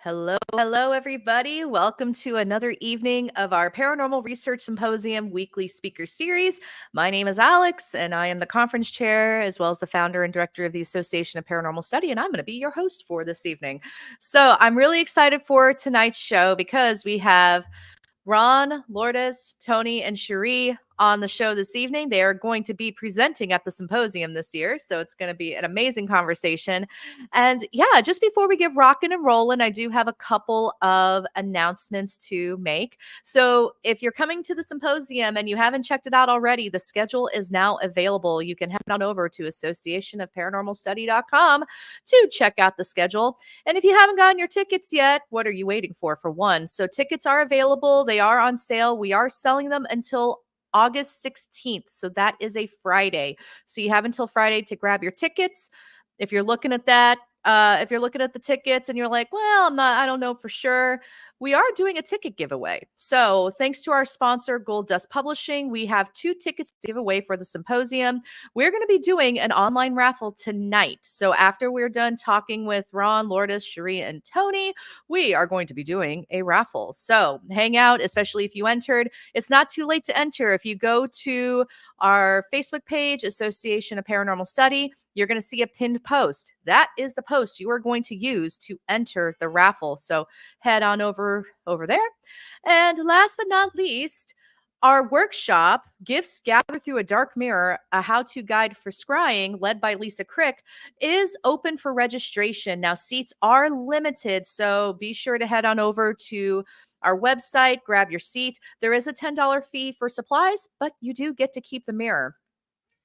Hello, everybody. Welcome to another evening of our Paranormal Research Symposium weekly speaker series. My name is Alex, and I am the conference chair as well as the founder and director of the Association of Paranormal Study, and I'm going to be your host for this evening. So I'm really excited for tonight's show because we have Ron, Lourdes, Tony, and Cherie on the show this evening. They are going to be presenting at the symposium this year, so it's going to be an amazing conversation. And yeah, just before we get rocking and rolling, I do have a couple of announcements to make. So if you're coming to the symposium and you haven't checked it out already, the schedule is now available. You can head on over to associationofparanormalstudy.com to check out the schedule. And if you haven't gotten your tickets yet, what are you waiting for one? So tickets are available. They are on sale. We are selling them until August 16th. So that is a Friday. So you have until Friday to grab your tickets. If you're looking at that, if you're looking at the tickets and you're like, well, I don't know for sure. We are doing a ticket giveaway. So thanks to our sponsor, Gold Dust Publishing, we have 2 tickets to give away for the symposium. We're going to be doing an online raffle tonight. So after we're done talking with Ron, Lourdes, Cherie, and Tony, we are going to be doing a raffle. So hang out, especially if you entered. It's not too late to enter. If you go to our Facebook page, Association of Paranormal Study, you're going to see a pinned post. That is the post you are going to use to enter the raffle. So head on over there. And last but not least, our workshop, Gifts Gather Through a Dark Mirror, a how-to guide for scrying, led by Lisa Crick, is open for registration. Now, seats are limited, so be sure to head on over to our website, grab your seat. There is a $10 fee for supplies, but you do get to keep the mirror.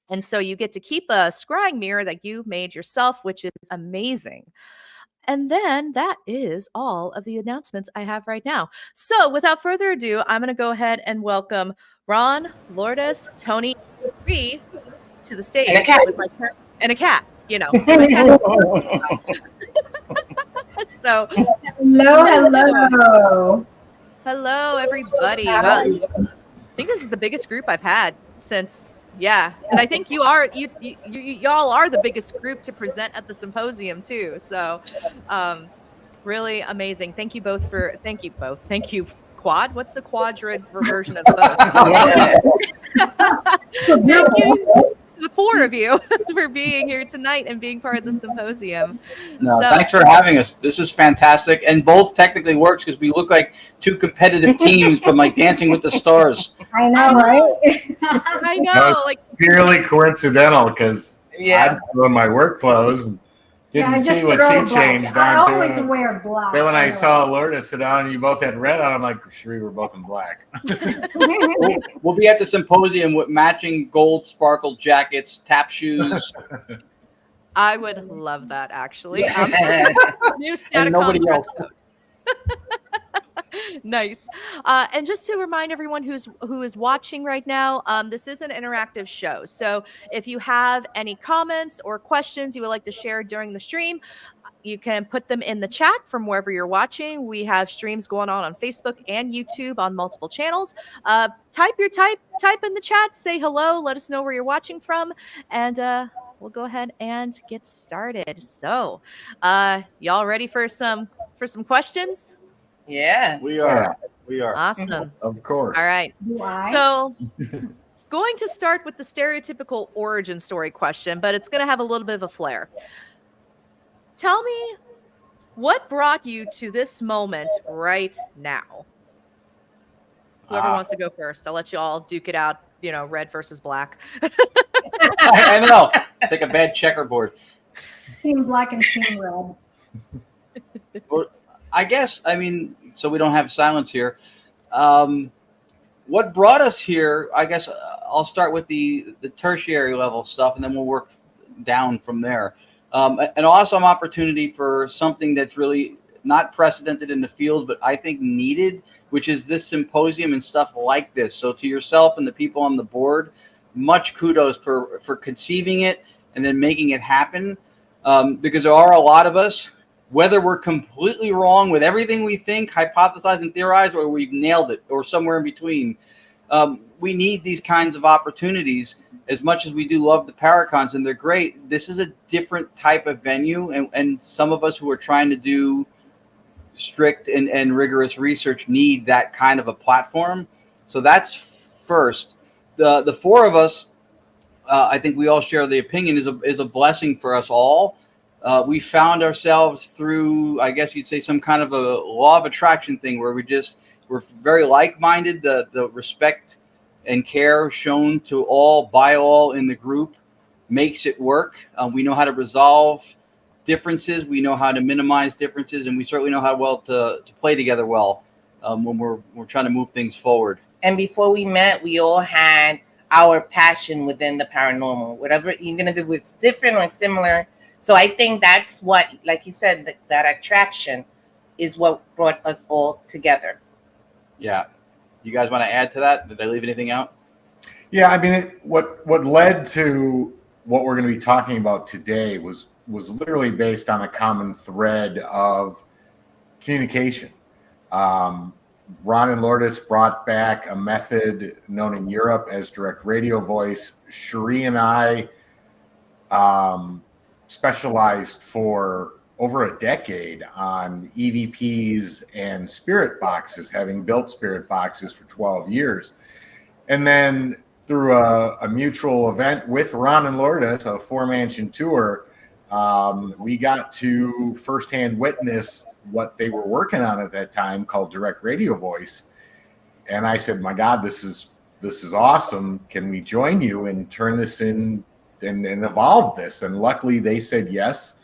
And so you get to keep a scrying mirror that you made yourself, which is amazing. And then that is all of the announcements I have right now. So without further ado, I'm going to go ahead and welcome Ron, Lourdes, Tony, and Cherie to the stage with my cat and a cat, you know. So hello, everybody. Wow. I think this is the biggest group I've had since, and I think y'all are the biggest group to present at the symposium too. So really amazing. Thank you both. Thank you, Quad. What's the quadrid version of both? Thank you, the 4 of you, for being here tonight and being part of the symposium. Thanks for having us. This is fantastic, and both technically works because we look like 2 competitive teams from like Dancing with the Stars. I know, right? I know, like purely coincidental because I'm doing my work clothes and didn't see what she changed. I always wear black. Then when I saw Lourdes sit down and you both had red on, I'm like, Cherie, we're both in black. We'll be at the symposium with matching gold sparkle jackets, tap shoes. I would love that, actually. New Staticom dress code. Nice. And just to remind everyone who is watching right now, this is an interactive show. So if you have any comments or questions you would like to share during the stream, you can put them in the chat from wherever you're watching. We have streams going on Facebook and YouTube on multiple channels. Type in the chat, say hello, let us know where you're watching from, and we'll go ahead and get started. So, y'all ready for some questions? Yeah, we are. Awesome. Of course. All right. So going to start with the stereotypical origin story question, but it's going to have a little bit of a flair. Tell me, what brought you to this moment right now? Whoever wants to go first. I'll let you all duke it out, red versus black. I know. It's like a bad checkerboard. Team black and team red. Well, so we don't have silence here. What brought us here, I guess I'll start with the tertiary level stuff, and then we'll work down from there. An awesome opportunity for something that's really not precedented in the field, but I think needed, which is this symposium and stuff like this. So to yourself and the people on the board, much kudos for conceiving it and then making it happen, because there are a lot of us, whether we're completely wrong with everything we think, hypothesize and theorize, or we've nailed it, or somewhere in between. We need these kinds of opportunities as much as we do love the Paracons, and they're great. This is a different type of venue, and some of us who are trying to do strict and rigorous research need that kind of a platform. So that's first. The four of us, I think we all share the opinion, is a blessing for us all. We found ourselves through, I guess you'd say, some kind of a law of attraction thing where we're very like-minded. The respect and care shown to all by all in the group makes it work. We know how to resolve differences. We know how to minimize differences, and we certainly know how to play together well when we're trying to move things forward. And before we met, we all had our passion within the paranormal, whatever, even if it was different or similar. So I think that's what, like you said, that attraction is what brought us all together. Yeah. You guys want to add to that? Did I leave anything out? Yeah, I mean, what led to what we're going to be talking about today was literally based on a common thread of communication. Ron and Lourdes brought back a method known in Europe as direct radio voice. Cherie and I specialized for over a decade on EVPs and spirit boxes, having built spirit boxes for 12 years. And then through a mutual event with Ron and Lourdes, a 4-mansion tour, we got to firsthand witness what they were working on at that time, called direct radio voice. And I said, my God, this is awesome. Can we join you and turn this in and evolve this? And luckily they said yes.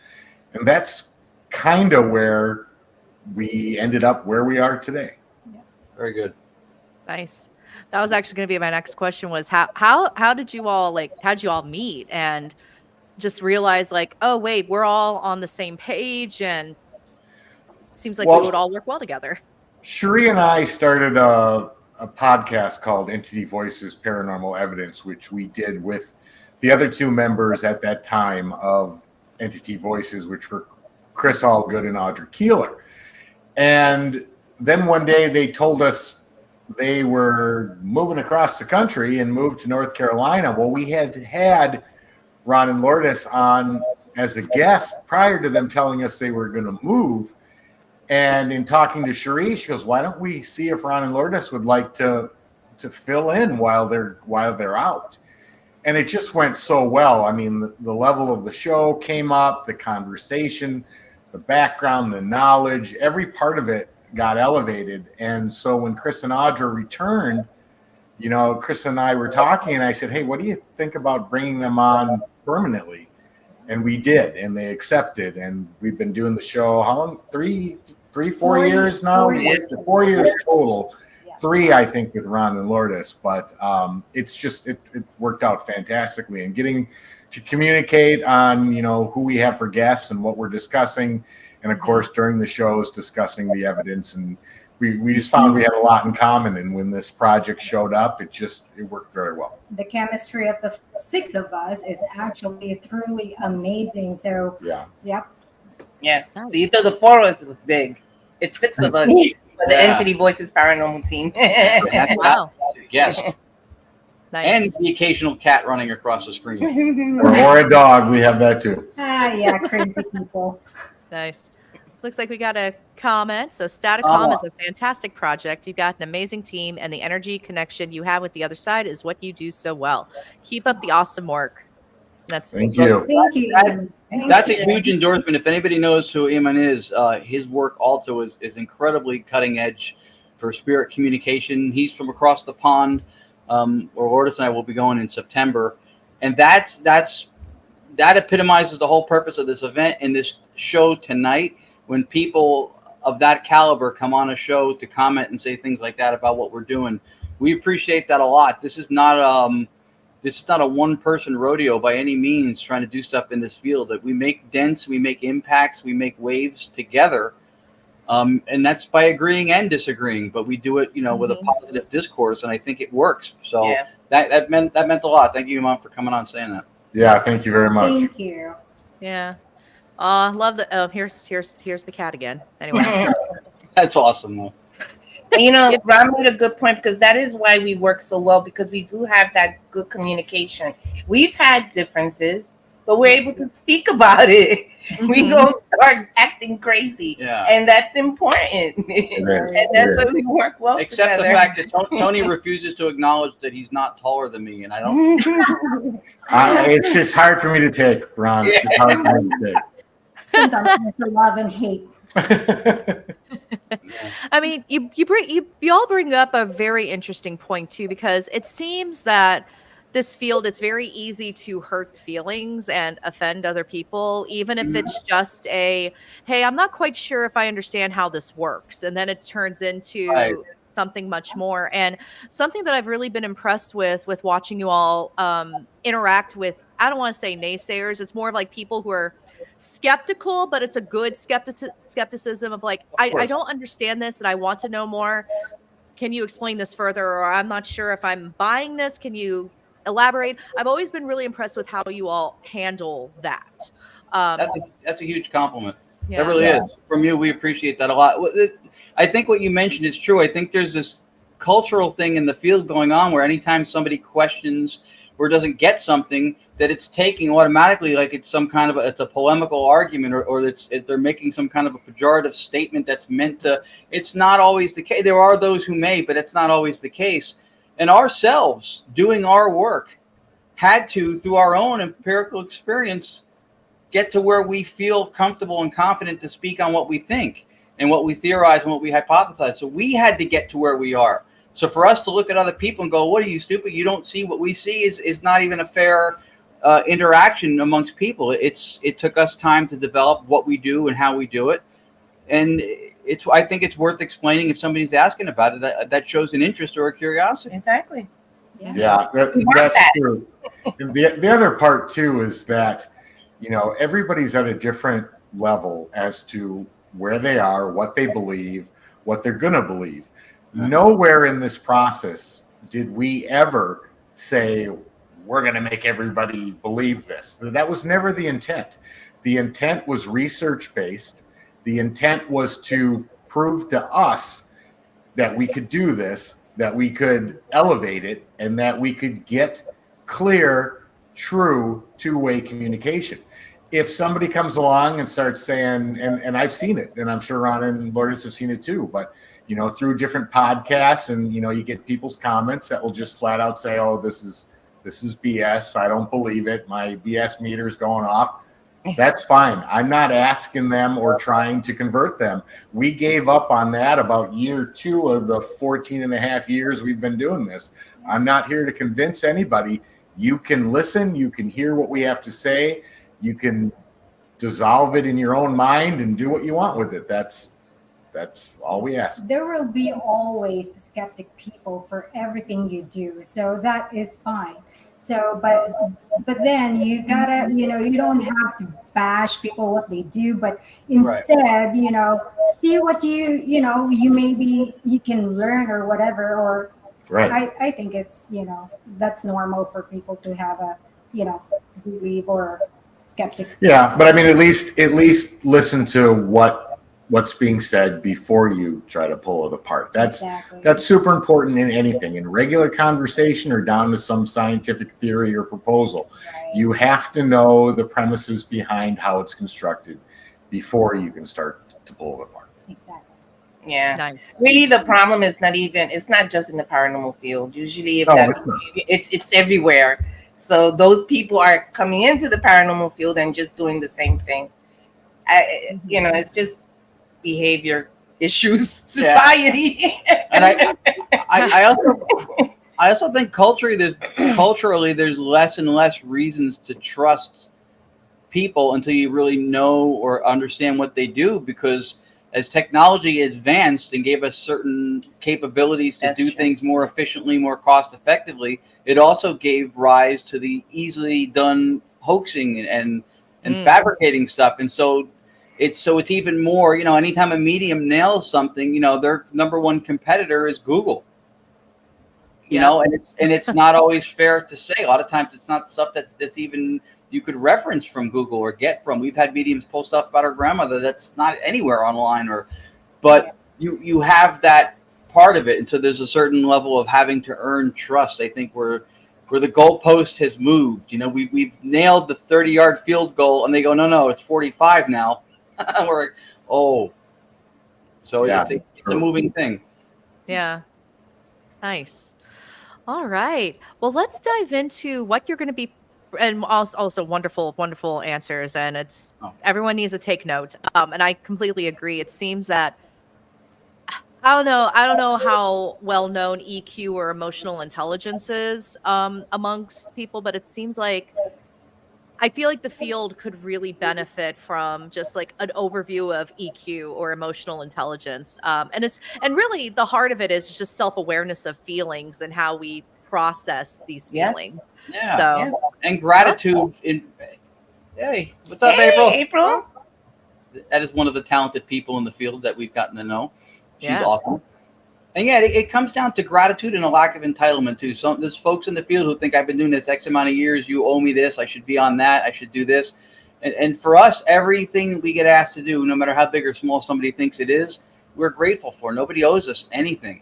And that's kind of where we ended up where we are today. Very good. Nice. That was actually going to be my next question, was how did you all meet and just realize, like, oh wait, we're all on the same page and it seems like we would all work well together. Cherie and I started a podcast called Entity Voices Paranormal Evidence, which we did with the other two members at that time of Entity Voices, which were Chris Allgood and Audrey Keeler. And then one day they told us they were moving across the country and moved to North Carolina. Well, we had Ron and Lourdes on as a guest prior to them telling us they were going to move. And in talking to Cherie, she goes, why don't we see if Ron and Lourdes would like to fill in while they're out? And it just went so well. I mean, the level of the show came up, the conversation, the background, the knowledge, every part of it got elevated. And so when Chris and Audra returned, you know, Chris and I were talking, and I said, hey, what do you think about bringing them on permanently? And we did, and they accepted. And we've been doing the show, how long? 4 years now? 4 years. 4 years total. 3, I think, with Ron and Lourdes. But it's just, it worked out fantastically. And getting to communicate on, you know, who we have for guests and what we're discussing. And of course, during the shows, discussing the evidence. And we just found we had a lot in common. And when this project showed up, it worked very well. The chemistry of the 6 of us is actually truly amazing. So, yeah. Yep. Yeah. Nice. So you thought the 4 of us was big. It's 6 of us. For the Entity Voices Paranormal team. Wow. Guest. Nice. And the occasional cat running across the screen. Or a dog, we have that too. Yeah, crazy people. Nice. Looks like we got a comment. So Staticom is a fantastic project. You've got an amazing team, and the energy connection you have with the other side is what you do so well. Keep up the awesome work. Thank you. Thank you. That's a huge endorsement. If anybody knows who Eamon is, his work also is incredibly cutting edge for spirit communication. He's from across the pond, where Lourdes and I will be going in September. And that epitomizes the whole purpose of this event and this show tonight. When people of that caliber come on a show to comment and say things like that about what we're doing, we appreciate that a lot. This is not a one-person rodeo by any means trying to do stuff in this field. That we make dents, we make impacts, we make waves together, and that's by agreeing and disagreeing. But we do it, you know, with a positive discourse, and I think it works. So that meant a lot. Thank you, Mom, for coming on and saying that. Yeah, thank you very much. Thank you. Yeah. Love the. Oh, here's the cat again. Anyway. That's awesome, though. You know, Ron made a good point, because that is why we work so well, because we do have that good communication. We've had differences, but we're able to speak about it. We don't start acting crazy. Yeah. And that's important. And that's why we work well Except together. the fact that Tony refuses to acknowledge that he's not taller than me, and I don't. It's just hard for me to take, Ron. It's just hard for me to Sometimes it's a love and hate. take. I mean, you all bring up a very interesting point too, because it seems that this field, it's very easy to hurt feelings and offend other people, even if it's just a, hey, I'm not quite sure if I understand how this works. And then it turns into something much more. And something that I've really been impressed with watching you all interact with, I don't want to say naysayers. It's more of like people who are skeptical, but it's a good skepticism of like, I don't understand this and I want to know more. Can you explain this further? Or I'm not sure if I'm buying this. Can you elaborate? I've always been really impressed with how you all handle that. That's a huge compliment. Yeah. That really is. From you, we appreciate that a lot. I think what you mentioned is true. I think there's this cultural thing in the field going on where anytime somebody questions or doesn't get something, that it's taking automatically like it's some kind of it's a polemical argument, or they're making some kind of a pejorative statement that's meant to. It's not always the case. There are those who may, but it's not always the case. And ourselves doing our work had to, through our own empirical experience, get to where we feel comfortable and confident to speak on what we think and what we theorize and what we hypothesize. So we had to get to where we are. So for us to look at other people and go, what are you, stupid? You don't see what we see is not even a fair interaction amongst people. It took us time to develop what we do and how we do it. And I think it's worth explaining if somebody's asking about it. That shows an interest or a curiosity. Exactly. Yeah, that's true. And the other part too is that, everybody's at a different level as to where they are, what they believe, what they're going to believe. Nowhere in this process did we ever say, we're going to make everybody believe this. That was never the intent. The intent was research-based. The intent was to prove to us that we could do this, that we could elevate it, and that we could get clear, true, two-way communication. If somebody comes along and starts saying, and I've seen it, and I'm sure Ron and Lourdes have seen it too, but through different podcasts, and you get people's comments that will just flat out say, oh, this is BS. I don't believe it. My BS meter's going off. That's fine. I'm not asking them or trying to convert them. We gave up on that about year 2 of the 14 and a half years we've been doing this. I'm not here to convince anybody. You can listen. You can hear what we have to say. You can dissolve it in your own mind and do what you want with it. That's all we ask. There will be always skeptic people for everything you do. So that is fine. So, but then you gotta, you don't have to bash people what they do, but instead, see what you maybe you can learn or whatever. Or I think it's, that's normal for people to have a, believe or skeptic. Yeah, but I mean, at least listen to what's being said before you try to pull it apart. That's super important in anything, in regular conversation or down to some scientific theory or proposal. Right. You have to know the premises behind how it's constructed before you can start to pull it apart. Exactly. Yeah. Nice. Really, the problem is it's not just in the paranormal field. Usually it's everywhere. So those people are coming into the paranormal field and just doing the same thing. It's just behavior issues, society. Yeah. And I also think culturally there's less and less reasons to trust people until you really know or understand what they do, because as technology advanced and gave us certain capabilities to do things more efficiently, more cost effectively, it also gave rise to the easily done hoaxing and fabricating stuff. And so it's even more, anytime a medium nails something, their number one competitor is Google. And it's not always fair to say. A lot of times it's not stuff that's even you could reference from Google or get from. We've had mediums post stuff about our grandmother that's not anywhere online, but you have that part of it. And so there's a certain level of having to earn trust, I think, where where the goalpost has moved. You know, we've nailed the 30-yard field goal, and they go, no, it's 45 now. We're like, oh, so Yeah, it's a moving thing. Yeah. Nice. All right. Well, let's dive into what you're going to be, and also wonderful answers. And everyone needs to take note. And I completely agree. It seems that I don't know how well known EQ or emotional intelligence is amongst people, but it seems like I feel like the field could really benefit from just like an overview of EQ or emotional intelligence. And really the heart of it is just self-awareness of feelings and how we process these Yes. feelings. Yeah. So And gratitude hey, what's up, April? April. That is one of the talented people in the field that we've gotten to know. She's Yes. awesome. And yeah, it comes down to gratitude and a lack of entitlement too. So there's folks in the field who think I've been doing this X amount of years. You owe me this. I should be on that. I should do this. And for us, everything we get asked to do, no matter how big or small somebody thinks it is, we're grateful for. Nobody owes us anything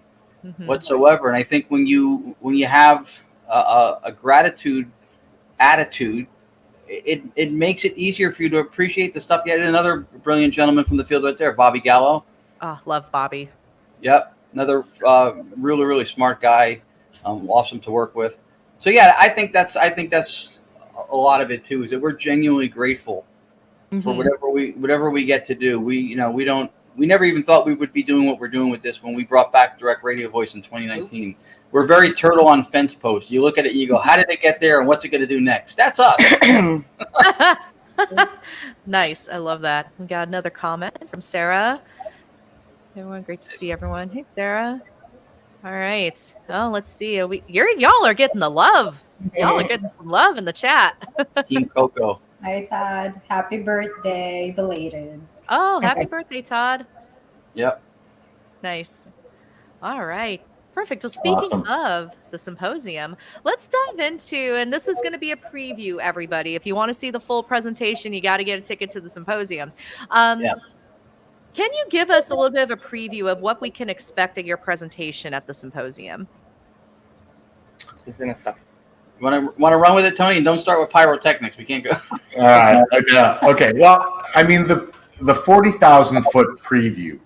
whatsoever. And I think when you have a gratitude attitude, it makes it easier for you to appreciate the stuff. Yeah, another brilliant gentleman from the field right there, Bobby Gallo. Oh, love Bobby. Yep. Another really, really smart guy, awesome to work with. So yeah, I think that's a lot of it too. Is that we're genuinely grateful for whatever we get to do. We never even thought we would be doing what we're doing with this when we brought back direct radio voice in 2019. We're very turtle on fence post. You look at it, and you go, how did it get there, and what's it going to do next? That's us. Nice. I love that. We got another comment from Sarah. Everyone, great to see everyone. Hey, Sarah. All right. Oh, let's see. Y'all are getting the love. Y'all are getting some love in the chat. Team Coco. Hi, Todd. Happy birthday, belated. Oh, happy birthday, Todd. Yep. Nice. All right. Perfect. Well, speaking of the symposium, let's dive into, and this is going to be a preview, everybody. If you want to see the full presentation, you got to get a ticket to the symposium. Can you give us a little bit of a preview of what we can expect at your presentation at the symposium? He's gonna stop. You want to run with it, Tony? And don't start with pyrotechnics. We can't go. All right. Yeah. Okay. Well, I mean, the 40,000 foot preview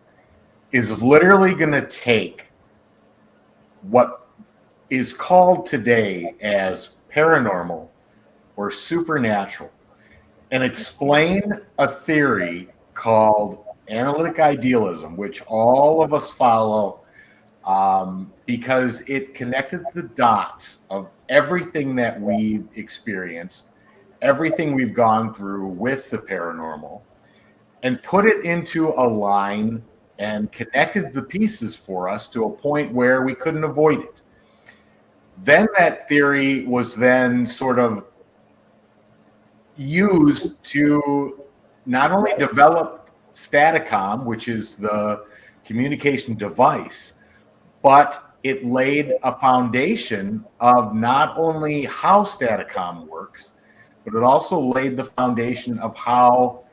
is literally going to take what is called today as paranormal or supernatural and explain a theory called analytic idealism, which all of us follow because it connected the dots of everything that we've experienced, everything we've gone through with the paranormal, and put it into a line and connected the pieces for us to a point where we couldn't avoid it. Then that theory was then sort of used to not only develop Staticom, which is the communication device, but it laid a foundation of not only how Staticom works, but it also laid the foundation of how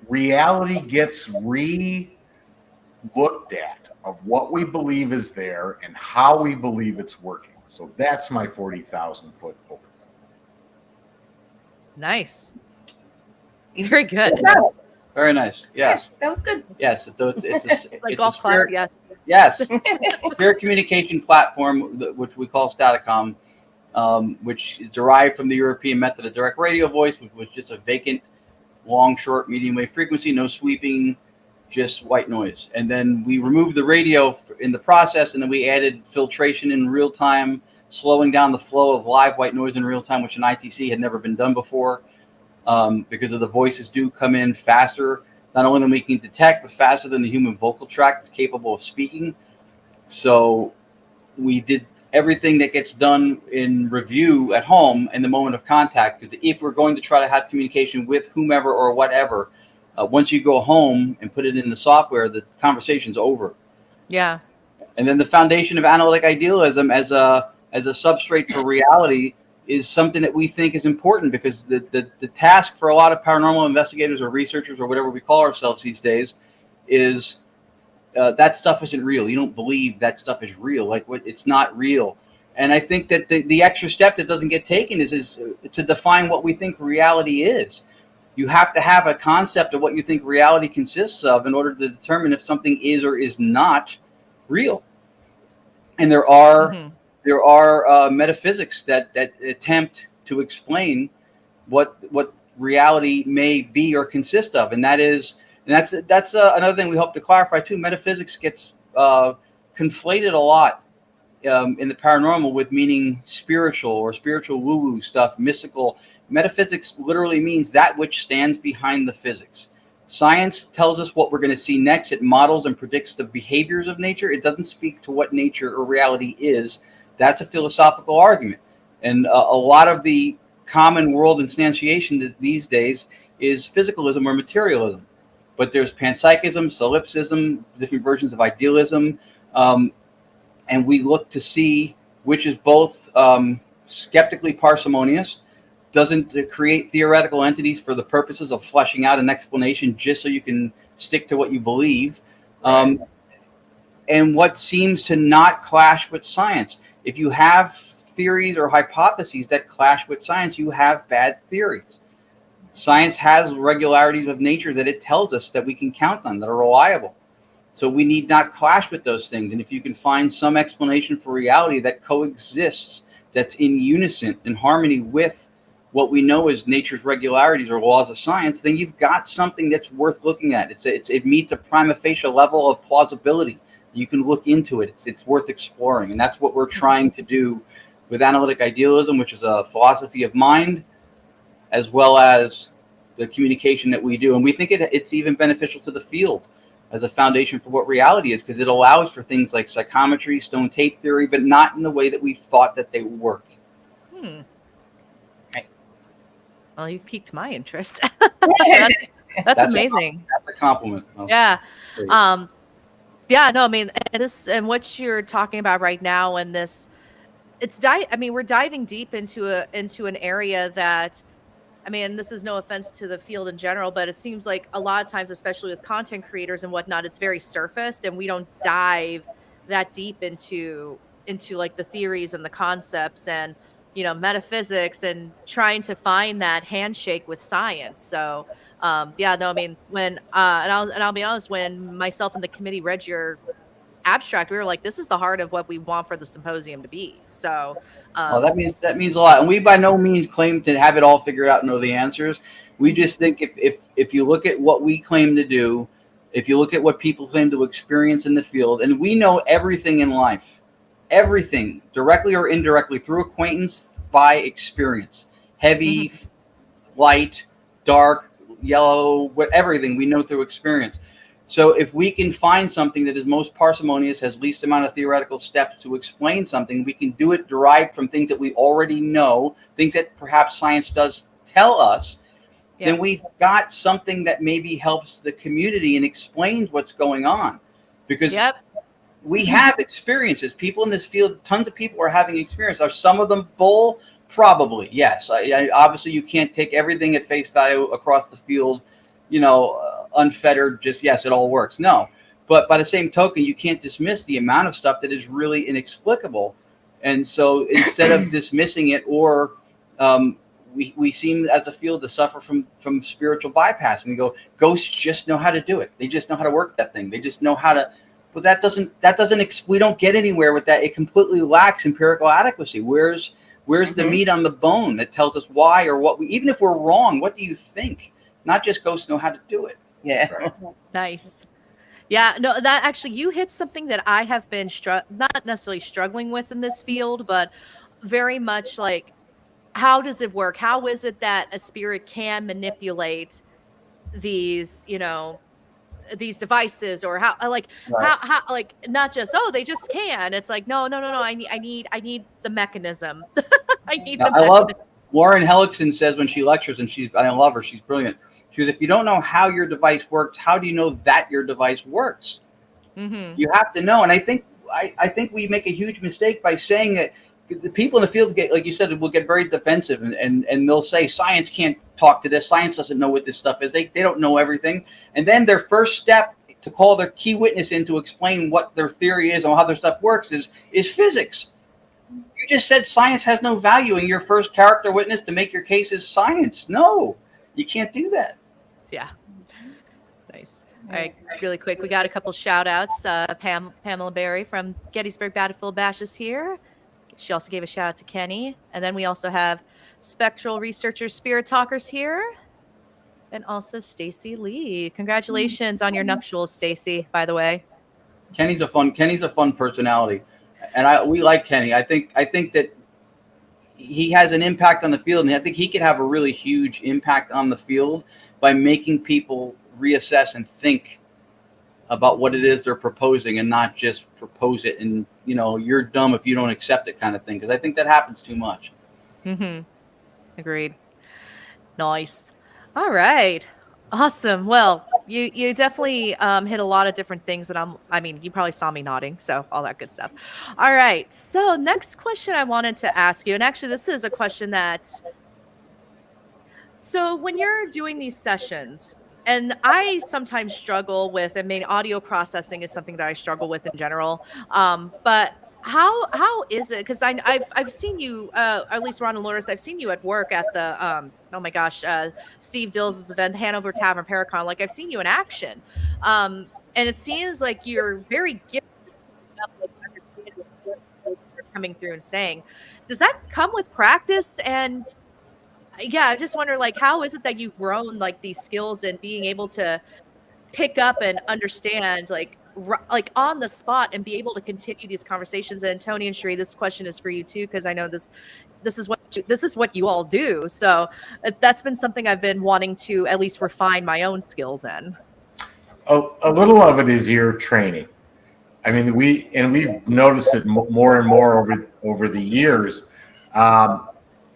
reality gets re-looked at, of what we believe is there and how we believe it's working. So that's my 40,000 foot open. Nice. Very good. Very nice. Yes. That was good. Yes. So it's Like it's golf clap, yes. Yes. Spirit communication platform, which we call Staticom, which is derived from the European method of direct radio voice, which was just a vacant, long, short, medium wave frequency, no sweeping, just white noise. And then we removed the radio in the process, and then we added filtration in real time, slowing down the flow of live white noise in real time, which in ITC had never been done before. Because of the voices do come in faster, not only than we can detect, but faster than the human vocal tract is capable of speaking. So we did everything that gets done in review at home in the moment of contact. Because if we're going to try to have communication with whomever or whatever, once you go home and put it in the software, the conversation's over. Yeah. And then the foundation of analytic idealism as a substrate for reality is something that we think is important, because the task for a lot of paranormal investigators or researchers or whatever we call ourselves these days is that stuff isn't real. You don't believe that stuff is real. Like, it's not real. And I think that the extra step that doesn't get taken is to define what we think reality is. You have to have a concept of what you think reality consists of in order to determine if something is or is not real. And there are metaphysics that attempt to explain what reality may be or consist of, and that's another thing we hope to clarify too. Metaphysics gets conflated a lot in the paranormal with meaning spiritual or spiritual woo-woo stuff, mystical. Metaphysics literally means that which stands behind the physics. Science tells us what we're going to see next. It models and predicts the behaviors of nature. It doesn't speak to what nature or reality is. That's a philosophical argument. And a lot of the common world instantiation these days is physicalism or materialism. But there's panpsychism, solipsism, different versions of idealism. And we look to see which is both skeptically parsimonious, doesn't create theoretical entities for the purposes of fleshing out an explanation just so you can stick to what you believe, and what seems to not clash with science. If you have theories or hypotheses that clash with science, you have bad theories. Science has regularities of nature that it tells us that we can count on, that are reliable. So we need not clash with those things. And if you can find some explanation for reality that coexists, that's in unison, in harmony with what we know is nature's regularities or laws of science, then you've got something that's worth looking at. It meets a prima facie level of plausibility. You can look into it. It's worth exploring. And that's what we're trying to do with analytic idealism, which is a philosophy of mind, as well as the communication that we do. And we think it's even beneficial to the field as a foundation for what reality is, because it allows for things like psychometry, stone tape theory, but not in the way that we thought that they would work. Well, you've piqued my interest. that's amazing. That's a compliment. Yeah. Yeah, no, I mean, and what you're talking about right now, and this, we're diving deep into an area that, I mean, this is no offense to the field in general, but it seems like a lot of times, especially with content creators and whatnot, it's very surfaced, and we don't dive that deep into like the theories and the concepts and, you know, metaphysics and trying to find that handshake with science. So, yeah, no, I mean, when, and I'll be honest, when myself and the committee read your abstract, we were like, this is the heart of what we want for the symposium to be. So, well, that means a lot. And we by no means claim to have it all figured out and know the answers. We just think if you look at what we claim to do, if you look at what people claim to experience in the field, and we know everything in life, everything, directly or indirectly, through acquaintance, by experience, heavy, light, dark, yellow, everything we know through experience. So if we can find something that is most parsimonious, has least amount of theoretical steps to explain something, we can do it derived from things that we already know, things that perhaps science does tell us, then we've got something that maybe helps the community and explains what's going on. Because we have experiences. People in this field, tons of people are having experience. Are some of them bull? Probably, yes. Obviously, you can't take everything at face value across the field, you know, unfettered, just, yes, it all works. No. But by the same token, you can't dismiss the amount of stuff that is really inexplicable. And so instead of dismissing it, or we seem as a field to suffer from spiritual bypass. And we go, ghosts just know how to do it. They just know how to work that thing. They just know how to. But we don't get anywhere with that. It completely lacks empirical adequacy. Where's the meat on the bone that tells us why or what even if we're wrong, what do you think? Not just ghosts know how to do it. Yeah. Right. Nice. Yeah, no, that actually, you hit something that I have been not necessarily struggling with in this field, but very much like, how does it work? How is it that a spirit can manipulate these, you know, these devices, or how like not just, oh, they just can. It's like, no. I need the mechanism. I need the mechanism. Love Lauren Hellickson says when she lectures, and I love her, she's brilliant. She goes, if you don't know how your device works, how do you know that your device works? You have to know. And I think we make a huge mistake by saying that the people in the field get, like you said, will get very defensive and they'll say science can't talk to this. Science doesn't know what this stuff is. They don't know everything. And then their first step to call their key witness in to explain what their theory is and how their stuff works is physics. You just said science has no value, and your first character witness to make your case is science. No, you can't do that. Yeah. Nice. All right, really quick. We got a couple shout outs. Pamela Berry from Gettysburg Battlefield Bash is here. She also gave a shout out to Kenny. And then we also have Spectral Researchers Spirit Talkers here. And also Stacy Lee. Congratulations on your nuptials, Stacy, by the way. Kenny's a fun personality. And we like Kenny. I think that he has an impact on the field, and I think he could have a really huge impact on the field by making people reassess and think about what it is they're proposing, and not just propose it and, you're dumb if you don't accept it kind of thing, because I think that happens too much. Agreed. Nice. All right. Awesome. Well, you definitely hit a lot of different things that you probably saw me nodding, so all that good stuff. All right. So next question I wanted to ask you, and actually this is a question so when you're doing these sessions, and I sometimes struggle with, audio processing is something that I struggle with in general. But how is it? Because I've seen you, at least Ron and Lourdes, I've seen you at work at the Steve Dills' event, Hanover Tavern Paracon. Like, I've seen you in action, and it seems like you're very gifted at understanding what you're coming through and saying. Does that come with practice? And yeah, I just wonder, how is it that you've grown these skills and being able to pick up and understand on the spot and be able to continue these conversations? And Tony and Cherie, this question is for you too, because I know this is what you all do. So that's been something I've been wanting to at least refine my own skills in. A little of it is your training. We've noticed it more and more over the years.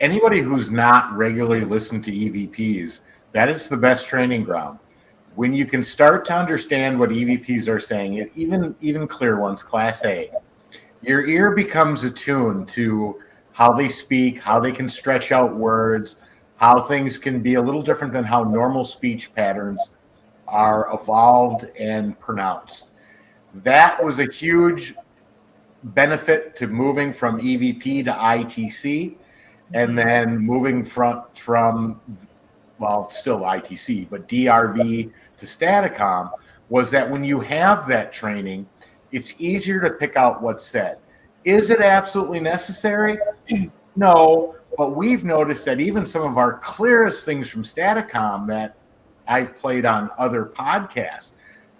Anybody who's not regularly listened to EVPs, that is the best training ground. When you can start to understand what EVPs are saying, even clear ones, Class A, your ear becomes attuned to how they speak, how they can stretch out words, how things can be a little different than how normal speech patterns are evolved and pronounced. That was a huge benefit to moving from EVP to ITC. And then moving from still ITC, but DRV to Staticom, was that when you have that training, it's easier to pick out what's said. Is it absolutely necessary? No, but we've noticed that even some of our clearest things from Staticom that I've played on other podcasts,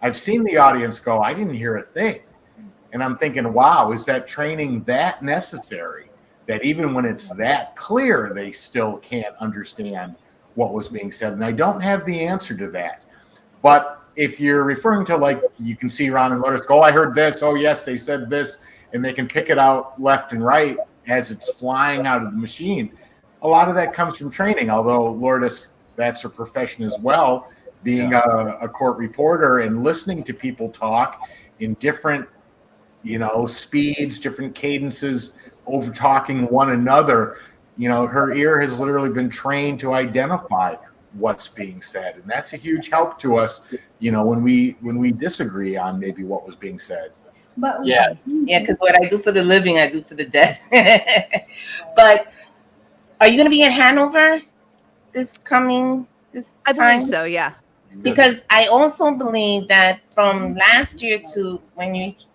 I've seen the audience go, I didn't hear a thing. And I'm thinking, wow, is that training that necessary? That even when it's that clear, they still can't understand what was being said. And I don't have the answer to that. But if you're referring to, you can see Ron and Lourdes go, I heard this. Oh, yes, they said this. And they can pick it out left and right as it's flying out of the machine. A lot of that comes from training, although Lourdes, that's her profession as well, being a court reporter and listening to people talk in different, speeds, different cadences, over talking one another. Her ear has literally been trained to identify what's being said, and that's a huge help to us, when we disagree on maybe what was being said. But because what I do for the living, I do for the dead. But are you going to be in Hanover this time? I believe so, yeah. Because I also believe that from last year to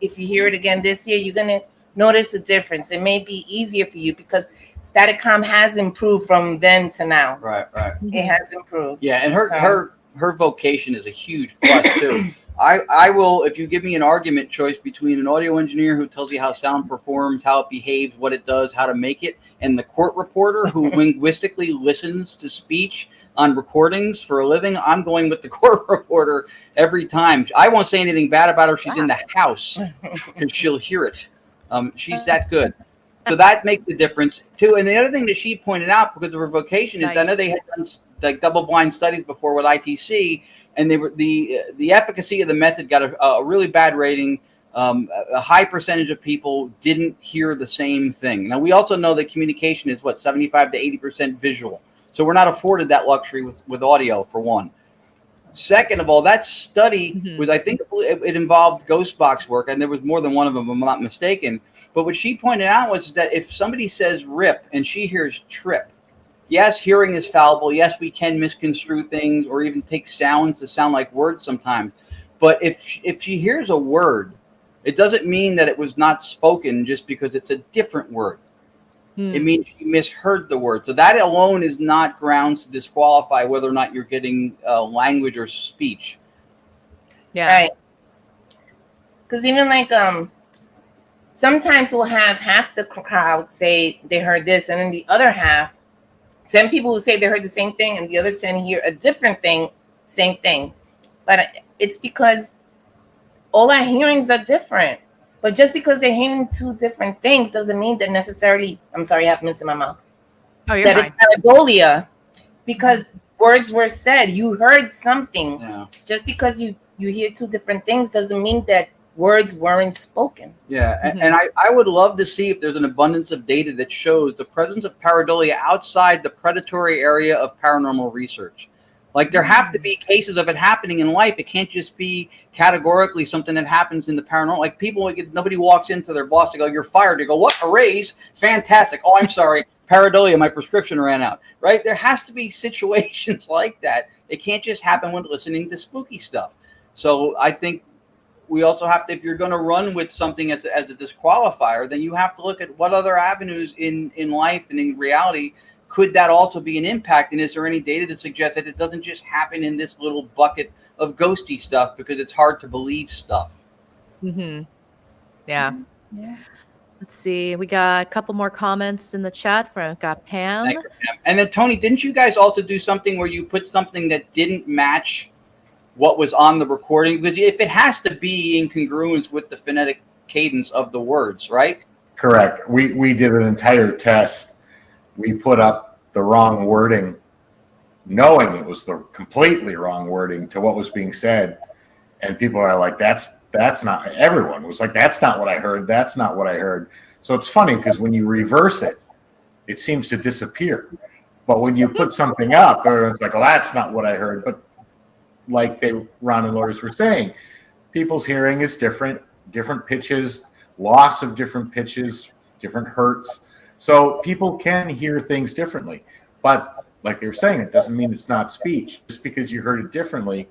if you hear it again this year, you're going to notice a difference. It may be easier for you because Staticom has improved from then to now. Right. It has improved. Yeah, and her vocation is a huge plus too. I will, if you give me an argument choice between an audio engineer who tells you how sound performs, how it behaves, what it does, how to make it, and the court reporter who linguistically listens to speech on recordings for a living, I'm going with the court reporter every time. I won't say anything bad about her if she's in the house because she'll hear it. She's that good. So that makes a difference too. And the other thing that she pointed out, because of her vocation, is I know they had done double-blind studies before with ITC, and they were the efficacy of the method got a really bad rating. A high percentage of people didn't hear the same thing. Now, we also know that communication is 75 to 80% visual. So we're not afforded that luxury with audio, for one. Second of all, that study Mhm. was, I think it involved ghost box work, and there was more than one of them, if I'm not mistaken. But what she pointed out was that if somebody says rip and she hears trip, yes, hearing is fallible. Yes, we can misconstrue things or even take sounds to sound like words sometimes. But if she hears a word, it doesn't mean that it was not spoken just because it's a different word. It means you misheard the word. So that alone is not grounds to disqualify whether or not you're getting language or speech. Yeah. Right. Because even like sometimes we'll have half the crowd say they heard this, and then the other half, 10 people will say they heard the same thing, and the other 10 hear a different thing, same thing. But it's because all our hearings are different. But just because they're hearing two different things doesn't mean that necessarily, I'm sorry, I have mints in my mouth. Oh, you're that fine. It's pareidolia, because words were said. You heard something. Yeah. Just because you hear two different things doesn't mean that words weren't spoken. Yeah, and I would love to see if there's an abundance of data that shows the presence of pareidolia outside the predatory area of paranormal research. Like there have to be cases of it happening in life. It can't just be categorically something that happens in the paranormal. Like people, nobody walks into their boss to go, "You're fired." They go, "What? A raise? Fantastic." "Oh, I'm sorry. Pareidolia, my prescription ran out." Right? There has to be situations like that. It can't just happen when listening to spooky stuff. So I think we also have to, if you're going to run with something as a disqualifier, then you have to look at what other avenues in life and in reality could that also be an impact? And is there any data to suggest that it doesn't just happen in this little bucket of ghosty stuff because it's hard to believe stuff? Yeah. Yeah. Let's see. We got a couple more comments in the chat. We've got Pam. Thank you, Pam. And then Tony, didn't you guys also do something where you put something that didn't match what was on the recording? Because if it has to be in congruence with the phonetic cadence of the words, right? Correct. We did an entire test. We put up the wrong wording, knowing it was the completely wrong wording to what was being said. And people are like, that's not, everyone was like, "That's not what I heard. That's not what I heard." So it's funny because when you reverse it, it seems to disappear. But when you put something up, everyone's like, "Well, that's not what I heard." But like Ron and Lourdes were saying, people's hearing is different pitches, loss of different pitches, different hertz. So people can hear things differently. But like they were saying, it doesn't mean it's not speech. Just because you heard it differently,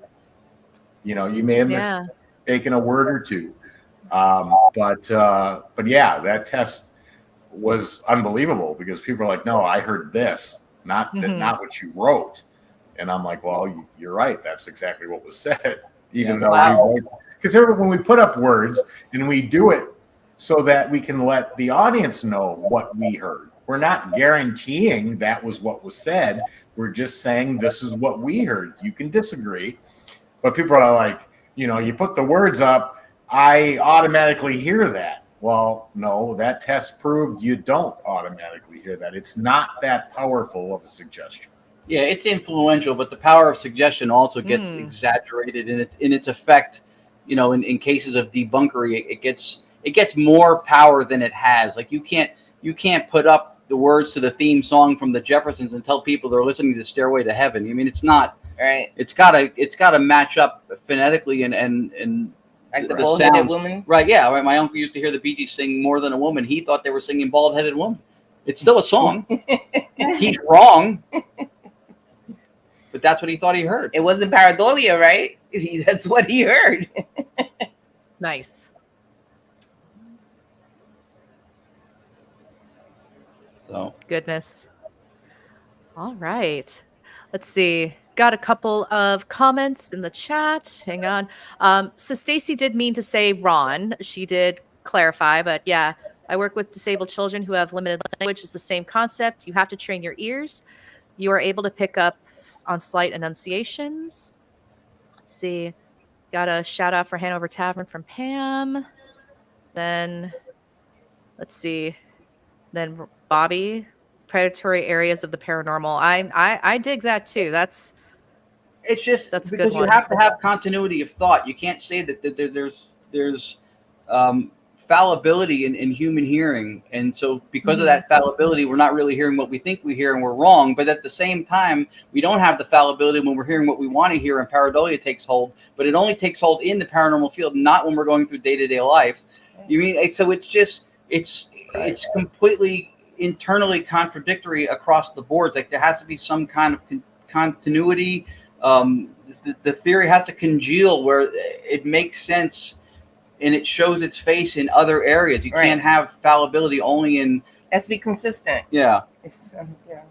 you may have mistaken a word or two. But yeah, that test was unbelievable because people are like, "No, I heard this, not what you wrote." And I'm like, "Well, you're right. That's exactly what was said." Even though because when we put up words and we do it so that we can let the audience know what we heard. We're not guaranteeing that was what was said. We're just saying this is what we heard. You can disagree, but people are like, you put the words up, I automatically hear that. Well, no, that test proved you don't automatically hear that. It's not that powerful of a suggestion. Yeah, it's influential, but the power of suggestion also gets exaggerated in its effect. In cases of debunkery, it gets more power than it has. Like you can't put up the words to the theme song from the Jeffersons and tell people they're listening to Stairway to Heaven. I mean, it's not right. It's gotta match up phonetically and like the bald-headed woman. Right? Yeah. Right. My uncle used to hear the Bee Gees sing "More Than a Woman." He thought they were singing "Bald-Headed Woman." It's still a song. He's wrong. But that's what he thought he heard. It wasn't pareidolia, right? That's what he heard. Nice. So goodness. All right. Let's see. Got a couple of comments in the chat. Hang on. So Stacy did mean to say Ron. She did clarify, but yeah, I work with disabled children who have limited language. It's the same concept. You have to train your ears. You are able to pick up on slight enunciations. Let's see. Got a shout out for Hanover Tavern from Pam. Then let's see. Then Bobby, predatory areas of the paranormal. I dig that too. That's because you have to have continuity of thought. You can't say that there's fallibility in human hearing, and so because of that fallibility, we're not really hearing what we think we hear, and we're wrong. But at the same time, we don't have the fallibility when we're hearing what we want to hear, and pareidolia takes hold. But it only takes hold in the paranormal field, not when we're going through day-to-day life. You mean so? It's just it's completely internally contradictory across the boards. Like there has to be some kind of continuity. The theory has to congeal where it makes sense and it shows its face in other areas. You can't have fallibility only in. It has to be consistent. Yeah. Yeah.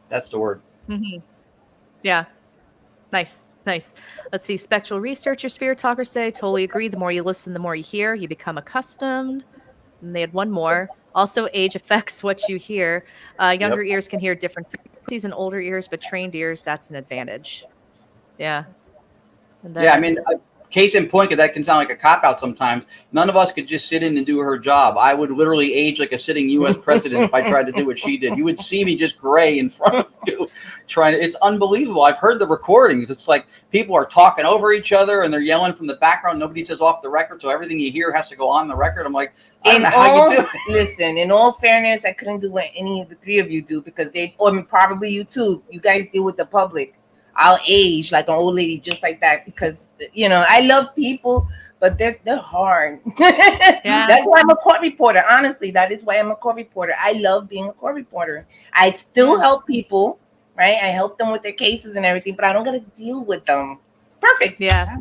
That's the word. Yeah. Nice. Let's see. Spectral researcher, spirit talkers say, totally agree. The more you listen, the more you hear. You become accustomed. And they had one more. Also, age affects what you hear. Younger ears can hear different frequencies, and older ears, but trained ears, that's an advantage. Yeah. And then, I mean, case in point, because that can sound like a cop-out sometimes, none of us could just sit in and do her job. I would literally age like a sitting U.S. president if I tried to do what she did. You would see me just gray in front of you trying to. It's unbelievable. I've heard the recordings. It's like people are talking over each other and they're yelling from the background. Nobody says off the record, so everything you hear has to go on the record. I'm like, I don't know how you do it. Listen, in all fairness, I couldn't do what any of the three of you do because probably you too. You guys deal with the public. I'll age like an old lady just like that because I love people, but they're hard. That's why I'm a court reporter. Honestly, that is why I'm a court reporter. I love being a court reporter. I still help people, right? I help them with their cases and everything, but I don't got to deal with them. Perfect. Yeah.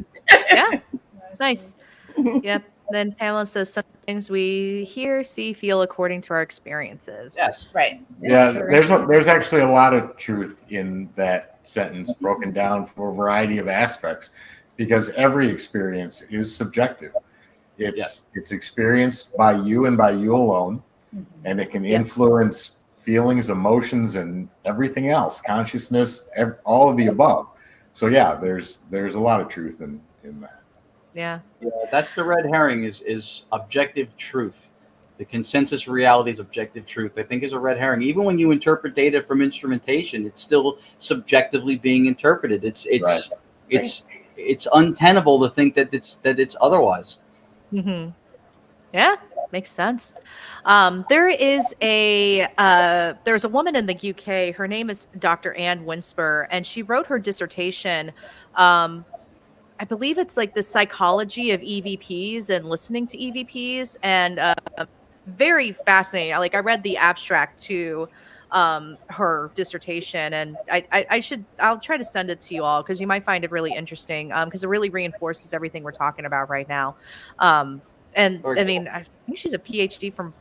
Nice. Yep. Then Pamela says some things we hear, see, feel according to our experiences. Yes. Right. Yeah, there's actually a lot of truth in that sentence broken down for a variety of aspects because every experience is subjective. It's experienced by you and by you alone, and it can influence feelings, emotions, and everything else, consciousness, all of the above. So yeah, there's a lot of truth in that. Yeah, that's the red herring is objective truth. The consensus reality is objective truth. I think is a red herring. Even when you interpret data from instrumentation, it's still subjectively being interpreted. It's untenable to think that it's otherwise. Yeah, makes sense. There's a woman in the UK. Her name is Dr. Anne Winsper, and she wrote her dissertation. I believe it's like the psychology of EVPs and listening to EVPs, and very fascinating. I read the abstract to her dissertation, and I'll try to send it to you all because you might find it really interesting because it really reinforces everything we're talking about right now. I mean, I think she's a PhD from.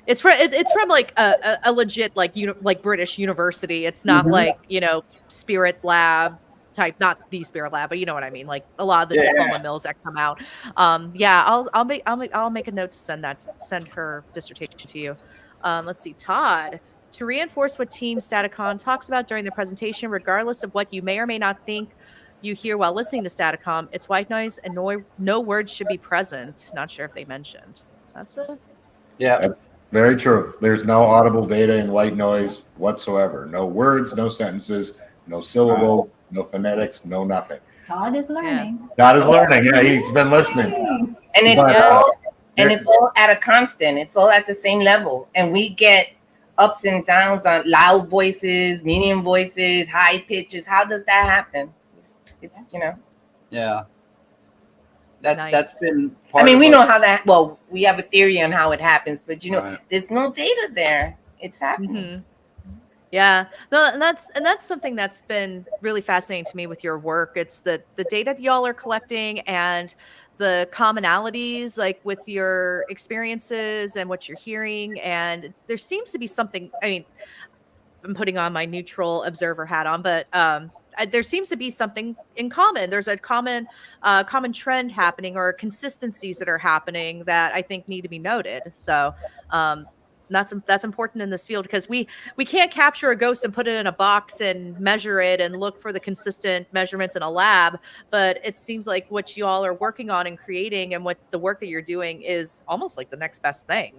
It's from like a legit like British university. It's not like Spirit Lab type, not the Spirit Lab, but you know what I mean. Like a lot of the diploma mills that come out. I'll make a note to send her dissertation to you. Let's see, Todd. To reinforce what Team Staticom talks about during the presentation, regardless of what you may or may not think you hear while listening to Staticom, it's white noise and no words should be present. Not sure if they mentioned. That's it. Yeah. That's very true. There's no audible data in white noise whatsoever. No words, no sentences, no syllables, no phonetics, no nothing. Todd is learning. Todd is learning. Yeah, he's been listening. And it's all at a constant. It's all at the same level. And we get ups and downs on loud voices, medium voices, high pitches. How does that happen? It's Yeah. That's been part we know how that we have a theory on how it happens, but there's no data there. It's happening. Yeah, no, and that's something that's been really fascinating to me with your work. It's the data that y'all are collecting and the commonalities, like with your experiences and what you're hearing. And there seems to be something. I mean, I'm putting on my neutral observer hat on, but there seems to be something in common. There's a common trend happening or consistencies that are happening that I think need to be noted. So. That's important in this field because we can't capture a ghost and put it in a box and measure it and look for the consistent measurements in a lab. But it seems like what you all are working on and creating and what the work that you're doing is almost like the next best thing.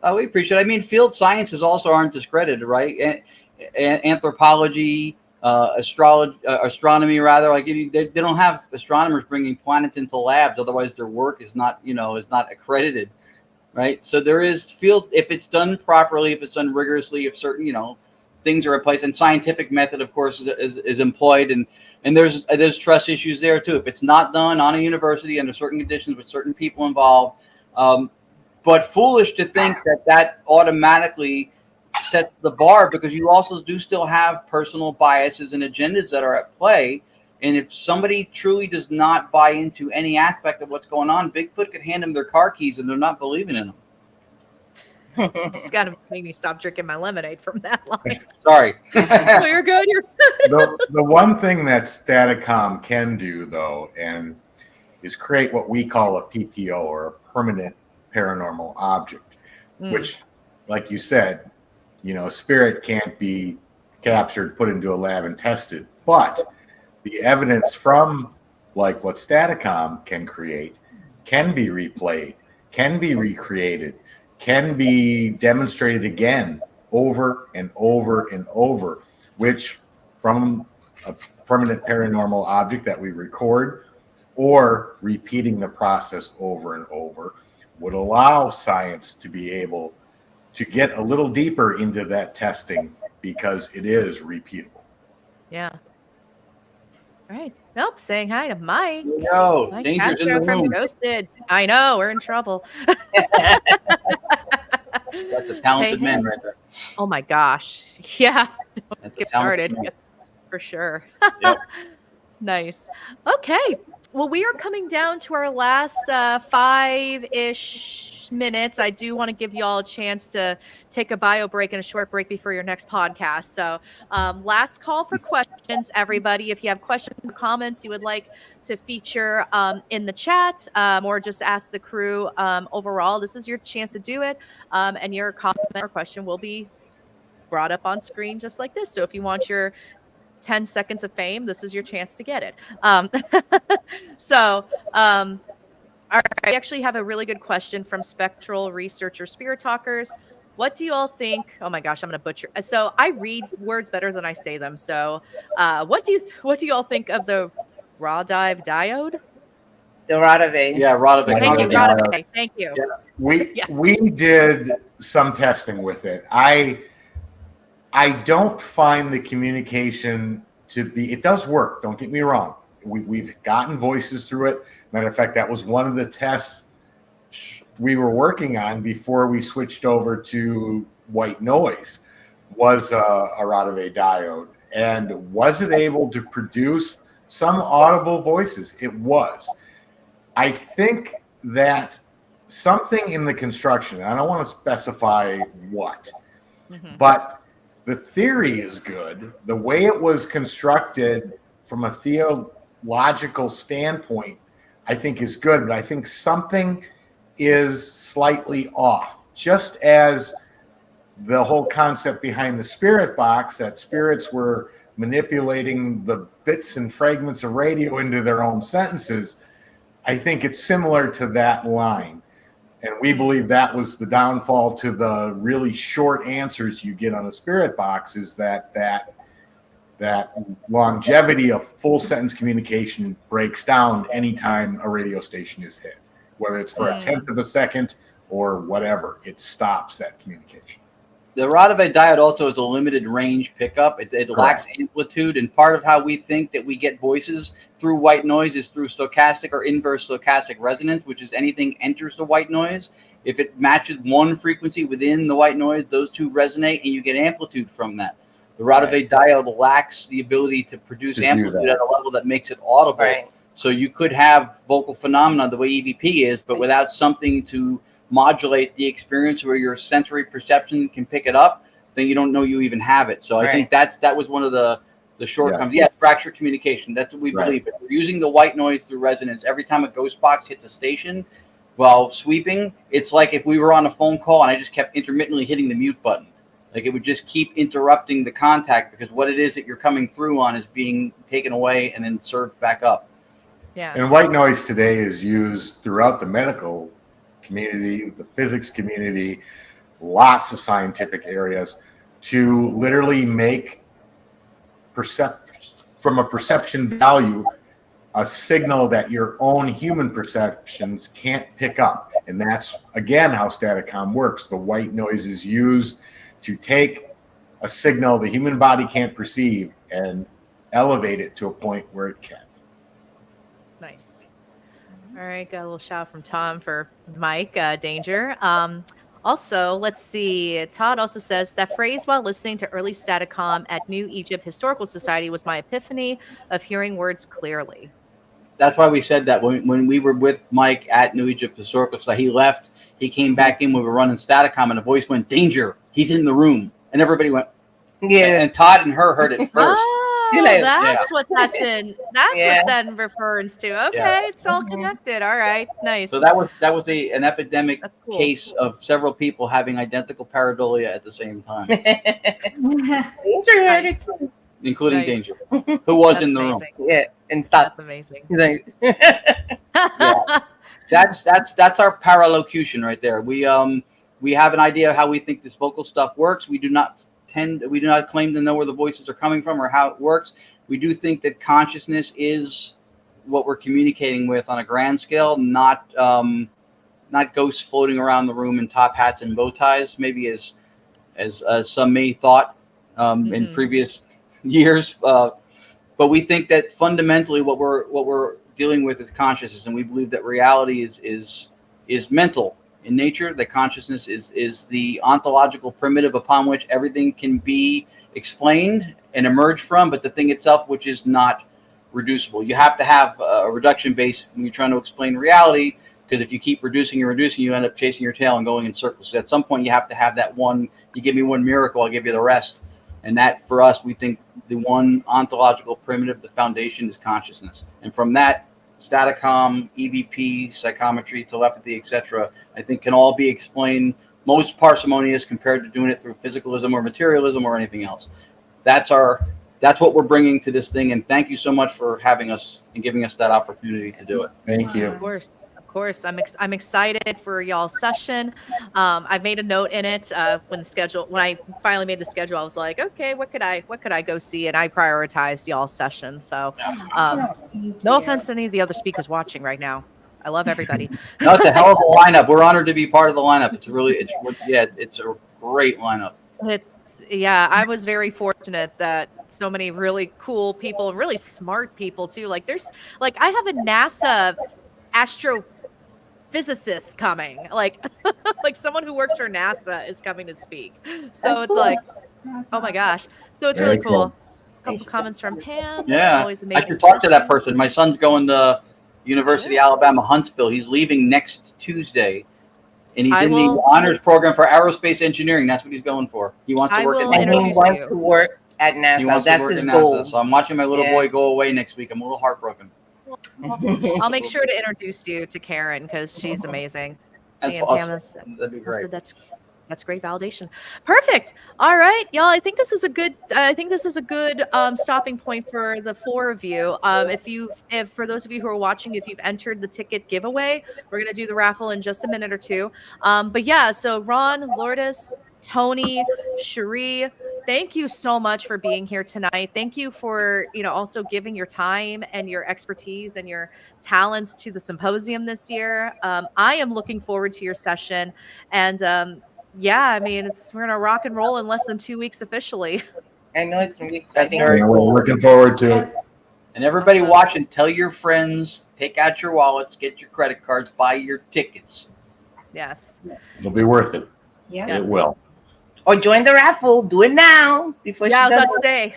Oh, we appreciate it. I mean, field sciences also aren't discredited, right? Anthropology, astronomy, rather. Like they don't have astronomers bringing planets into labs. Otherwise, their work is not accredited. right? So there is field, if it's done properly, if it's done rigorously, if certain, things are in place, and scientific method, of course, is employed, and there's trust issues there too. If it's not done on a university under certain conditions with certain people involved, but foolish to think that automatically sets the bar, because you also do still have personal biases and agendas that are at play. And if somebody truly does not buy into any aspect of what's going on, Bigfoot could hand them their car keys and they're not believing in them. Just got to make me stop drinking my lemonade from that line. Sorry. Oh, you're good. You're good. The one thing that Staticom can do, though, and is create what we call a PPO, or a permanent paranormal object, which, like you said, spirit can't be captured, put into a lab and tested, but the evidence from like what Staticom can create can be replayed, can be recreated, can be demonstrated again over and over and over, which from a permanent paranormal object that we record or repeating the process over and over would allow science to be able to get a little deeper into that testing, because it is repeatable. Yeah. All right. Nope. Saying hi to Mike. No, Mike danger's in the Castro from room. Ghosted. I know, we're in trouble. That's a talented Hey, man right there. Oh my gosh. Yeah. Don't That's a get talented started. man. For sure. Yep. Nice. Okay. Well, we are coming down to our last 5-ish minutes. I do want to give you all a chance to take a bio break and a short break before your next podcast. So last call for questions, everybody. If you have questions or comments you would like to feature in the chat, or just ask the crew overall, this is your chance to do it. And your comment or question will be brought up on screen just like this. So if you want your 10 seconds of fame, this is your chance to get it. All right, I actually have a really good question from Spectral Researcher Spirit Talkers. What do you all think? Oh my gosh, I'm going to butcher. So I read words better than I say them. So what do you all think of the raw dive diode? The Rodave. Yeah, Rodave. Thank you, Rodave. Rodave. Thank you. Yeah. We did some testing with it. I don't find the communication to be, it does work, don't get me wrong. We've gotten voices through it. Matter of fact, that was one of the tests we were working on before we switched over to white noise, was a Rodave diode. And was it able to produce some audible voices? It was. I think that something in the construction, I don't want to specify what, but the theory is good. The way it was constructed from a theological standpoint, I think is good, but I think something is slightly off. Just as the whole concept behind the spirit box, that spirits were manipulating the bits and fragments of radio into their own sentences, I think it's similar to that line. And we believe that was the downfall to the really short answers you get on a spirit box, is that longevity of full sentence communication breaks down anytime a radio station is hit, whether it's for a tenth of a second or whatever, it stops that communication. The Rodave diode also is a limited range pickup. It lacks amplitude, and part of how we think that we get voices through white noise is through stochastic or inverse stochastic resonance, which is anything enters the white noise. If it matches one frequency within the white noise, those two resonate and you get amplitude from that. The Rodave diode lacks the ability to produce amplitude at a level that makes it audible. Right. So you could have vocal phenomena the way EVP is, but without something to modulate the experience where your sensory perception can pick it up, then you don't know you even have it. So I think that was one of the shortcomings. Yeah, fractured communication. That's what we believe. If we're using the white noise through resonance, every time a ghost box hits a station while sweeping, it's like if we were on a phone call and I just kept intermittently hitting the mute button. Like it would just keep interrupting the contact, because what it is that you're coming through on is being taken away and then served back up. Yeah. And white noise today is used throughout the medical community, the physics community, lots of scientific areas, to literally make from a perception value, a signal that your own human perceptions can't pick up. And that's, again, how Staticom works. The white noise is used to take a signal the human body can't perceive and elevate it to a point where it can. Nice. All right, got a little shout from Tom for Mike Danger. Also, let's see. Todd also says that phrase while listening to early Staticom at New Egypt Historical Society was my epiphany of hearing words clearly. That's why we said that when we were with Mike at New Egypt Historical Society. He left. He came back in. We were running Staticom, and a voice went, "Danger! He's in the room!" And everybody went, Yeah. And Todd and her heard it first. Oh, that's what that's in. That's what that refers to. Okay, it's all connected. All right, nice. So that was an epidemic case of several people having identical pareidolia at the same time, Danger heard it too, including Danger, who was in the room. Yeah, and stop. That's amazing. He's like, That's our paralocution right there. We have an idea of how we think this vocal stuff works. We do not claim to know where the voices are coming from or how it works. We do think that consciousness is what we're communicating with on a grand scale, not ghosts floating around the room in top hats and bow ties, maybe as some may thought in previous years. But we think that fundamentally what we're dealing with is consciousness, and we believe that reality is mental in nature. That consciousness is the ontological primitive upon which everything can be explained and emerge from, but the thing itself, which is not reducible. You have to have a reduction base when you're trying to explain reality, because if you keep reducing and reducing, you end up chasing your tail and going in circles. So at some point, you have to have that one. You give me one miracle, I'll give you the rest. And that, for us, we think the one ontological primitive, the foundation, is consciousness. And from that, Staticom, EVP, psychometry, telepathy, etc., I think can all be explained most parsimonious compared to doing it through physicalism or materialism or anything else. That's what we're bringing to this thing. And thank you so much for having us and giving us that opportunity to do it. Thank you. Of course. I'm excited for y'all's session. I made a note in it when I finally made the schedule. I was like, okay, what could I go see? And I prioritized y'all's session. So no offense to any of the other speakers watching right now. I love everybody. No, it's a hell of a lineup. We're honored to be part of the lineup. It's a great lineup. I was very fortunate that so many really cool people, really smart people too. I have a NASA astrophysicist coming, like someone who works for NASA is coming to speak. So it's cool. Oh my gosh. So it's really cool. A couple comments from Pam. Yeah. Always amazing. I should talk to that person. My son's going to University of Alabama, Huntsville. He's leaving next Tuesday. And he's in the honors program for aerospace engineering. That's what he's going for. He wants to work at NASA. And he wants to work at NASA. That's his goal. So I'm watching my little boy go away next week. I'm a little heartbroken. I'll make sure to introduce you to Karen because she's amazing. That's awesome. That'd be great. That's great validation. Perfect. All right, y'all. I think this is a good stopping point for the four of you. If for those of you who are watching, if you've entered the ticket giveaway, we're gonna do the raffle in just a minute or two. But yeah, so Ron, Lourdes, Tony, Cherie, thank you so much for being here tonight. Thank you for also giving your time and your expertise and your talents to the symposium this year. I am looking forward to your session, and yeah, I mean, we're gonna rock and roll in less than 2 weeks officially. I know it's gonna be exciting. We're looking forward to it. And everybody watching, tell your friends, take out your wallets, get your credit cards, buy your tickets. Yes, it'll be worth it. Yeah, it will. Or join the raffle. Do it now before. Yeah, I was about to say.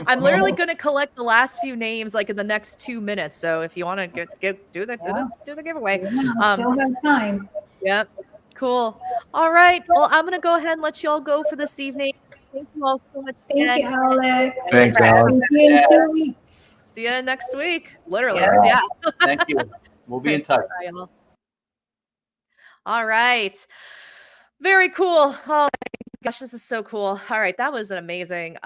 I'm literally going to collect the last few names in the next 2 minutes. So if you want to do the giveaway, still have time. Yep. Cool. All right. Well, I'm going to go ahead and let you all go for this evening. Thank you all so much. Thank you, Alex. Thanks, Alex. See you in 2 weeks. See you next week. Literally. Yeah. Thank you. We'll be in touch. All right. Very cool. Oh my gosh, this is so cool. All right, that was an amazing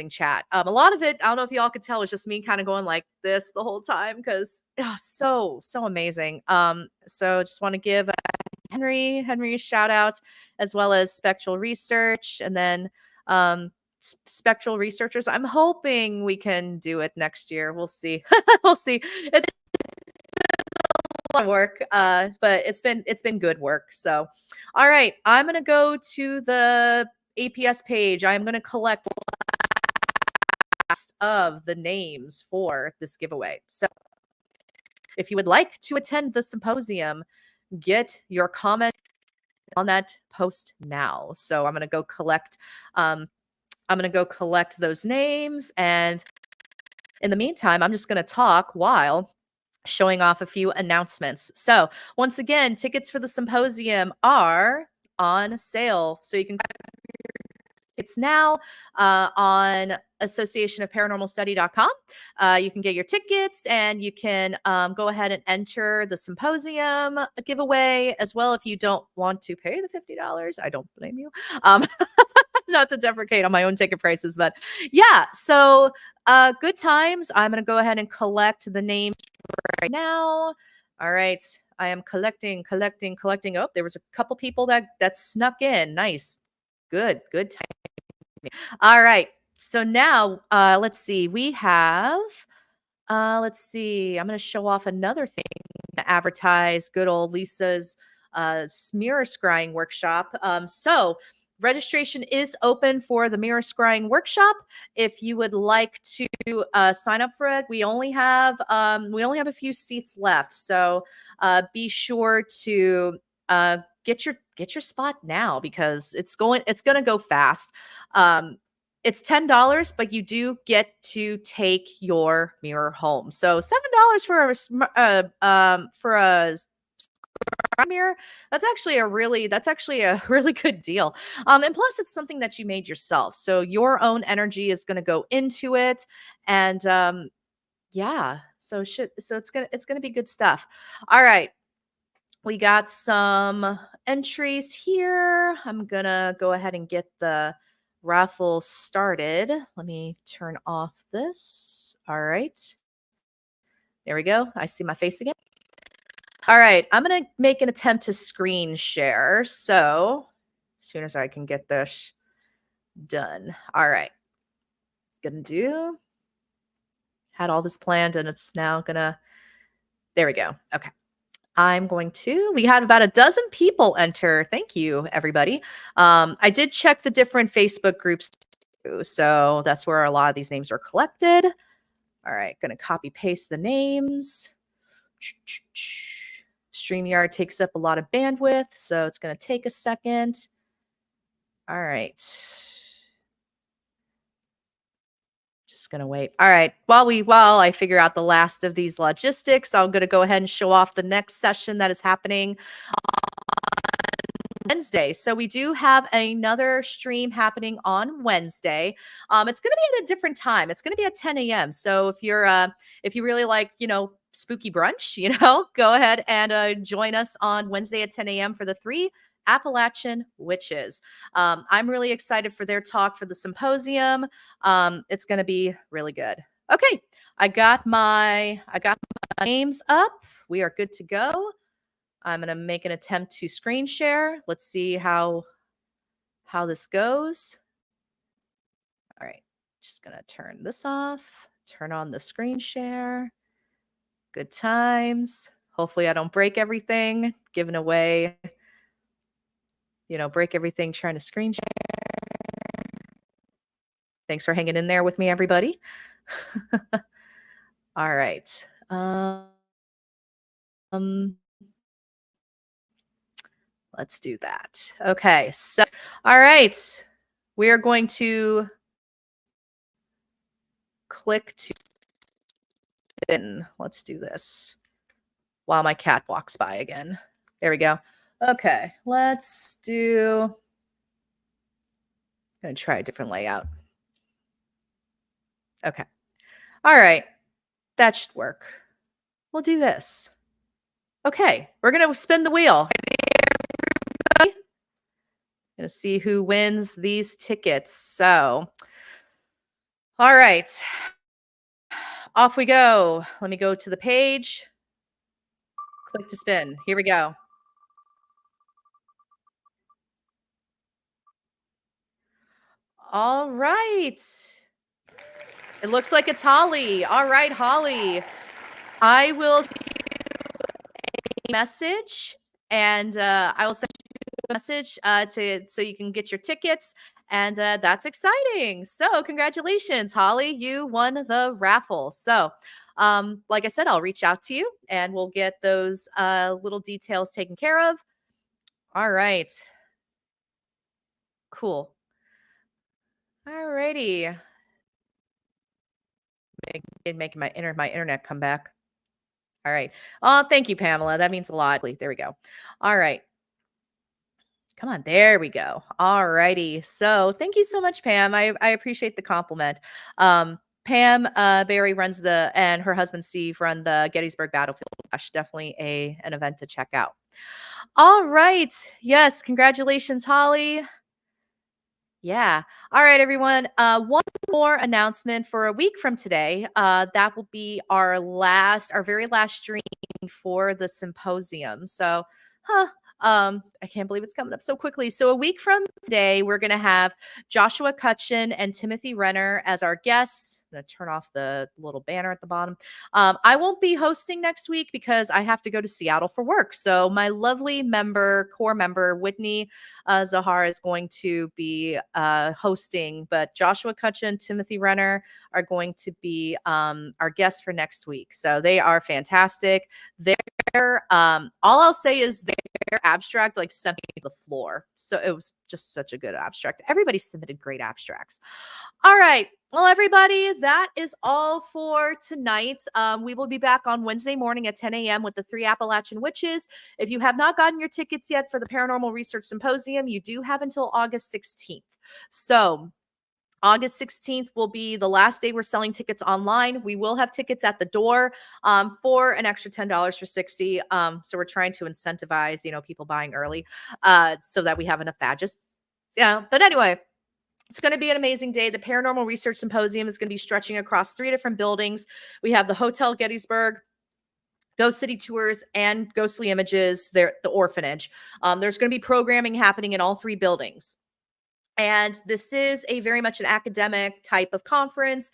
chat. A lot of it, I don't know if y'all could tell, was just me kind of going like this the whole time because so amazing. So just want to give Henry a shout out, as well as Spectral Research, and then spectral researchers. I'm hoping we can do it next year. We'll see. We'll see. It's a lot of work, but it's been good work. So, all right, I'm gonna go to the APS page. I'm gonna collect of the names for this giveaway. So if you would like to attend the symposium, get your comment on that post now. So I'm going to go collect those names, and in the meantime, I'm just going to talk while showing off a few announcements. So once again, tickets for the symposium are on sale. So you can it's now on associationofparanormalstudy.com. You can get your tickets, and you can go ahead and enter the symposium giveaway as well if you don't want to pay the $50. I don't blame you. Not to deprecate on my own ticket prices, but yeah. So good times. I'm going to go ahead and collect the names right now. All right. I am collecting. Oh, there was a couple people that snuck in. Nice. Good time. All right. So now, let's see. We have, let's see. I'm going to show off another thing to advertise good old Lisa's mirror scrying workshop. So registration is open for the mirror scrying workshop. If you would like to sign up for it, we only have a few seats left. So be sure to get your spot now, because it's going to go fast. It's $10, but you do get to take your mirror home. So $7 for a mirror. That's actually a really good deal. And plus, it's something that you made yourself, so your own energy is going to go into it, and yeah. So it's gonna be good stuff. All right. We got some entries here. I'm gonna go ahead and get the raffle started. Let me turn off this. All right. There we go. I see my face again. All right. I'm going to make an attempt to screen share. So as soon as I can get this done. All right. Had all this planned, and it's now gonna, there we go. Okay. We had about a dozen people enter. Thank you, everybody. I did check the different Facebook groups too, so that's where a lot of these names are collected. All right, going to copy paste the names. StreamYard takes up a lot of bandwidth, so it's going to take a second. All right. Just going to wait. All right. While I figure out the last of these logistics, I'm going to go ahead and show off the next session that is happening on Wednesday. So we do have another stream happening on Wednesday. It's going to be at a different time. It's going to be at 10 a.m. So if you really like, spooky brunch, go ahead and join us on Wednesday at 10 a.m. for the 3 Appalachian Witches. I'm really excited for their talk for the symposium. It's going to be really good. Okay, I got my names up. We are good to go. I'm going to make an attempt to screen share. Let's see how this goes. All right, just going to turn this off. Turn on the screen share. Good times. Hopefully I don't break everything. Giving away, break everything trying to screen share. Thanks for hanging in there with me, everybody. All right. Let's do that. Okay. So, all right. We are going to click to spin. Let's do this while my cat walks by again. There we go. Okay. Let's do, I'm going to try a different layout. Okay. All right. That should work. We'll do this. Okay. We're going to spin the wheel. Going to see who wins these tickets. So, all right. Off we go. Let me go to the page. Click to spin. Here we go. All right. It looks like it's Holly. All right, Holly. I will message, and I will send you a message so you can get your tickets, and that's exciting. So congratulations, Holly, you won the raffle. So like I said, I'll reach out to you and we'll get those little details taken care of. All right, cool. All righty. Making my internet come back. All right. Oh, thank you, Pamela. That means a lot. There we go. All right. Come on. There we go. All righty. So thank you so much, Pam. I appreciate the compliment. Pam Barry runs and her husband Steve run the Gettysburg Battlefield Bash. Definitely an event to check out. All right. Yes. Congratulations, Holly. Yeah. All right, everyone. One more announcement for a week from today. That will be our very last stream for the symposium. So, I can't believe it's coming up so quickly. So a week from today, we're going to have Joshua Cutchin and Timothy Renner as our guests. I'm going to turn off the little banner at the bottom. I won't be hosting next week because I have to go to Seattle for work. So my lovely core member, Whitney Zahar, is going to be hosting, but Joshua Cutchin, Timothy Renner are going to be our guests for next week. So they are fantastic. All I'll say is their abstract sent me to the floor. So it was just such a good abstract. Everybody submitted great abstracts. All right. Well, everybody, that is all for tonight. We will be back on Wednesday morning at 10 a.m. with the 3 Appalachian Witches. If you have not gotten your tickets yet for the Paranormal Research Symposium, you do have until August 16th. So August 16th will be the last day we're selling tickets online. We will have tickets at the door for an extra $10 for 60. So we're trying to incentivize, people buying early so that we have enough badges. Yeah. But anyway, it's going to be an amazing day. The Paranormal Research Symposium is going to be stretching across 3 different buildings. We have the Hotel Gettysburg, Ghost City Tours, and Ghostly Images, the orphanage. There's going to be programming happening in all 3 buildings. And this is a very much an academic type of conference.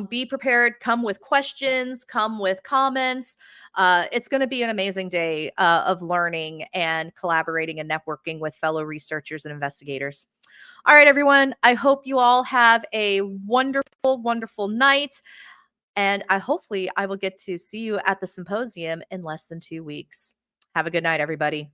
Be prepared. Come with questions. Come with comments. It's going to be an amazing day of learning and collaborating and networking with fellow researchers and investigators. All right, everyone. I hope you all have a wonderful, wonderful night. And hopefully I will get to see you at the symposium in less than 2 weeks. Have a good night, everybody.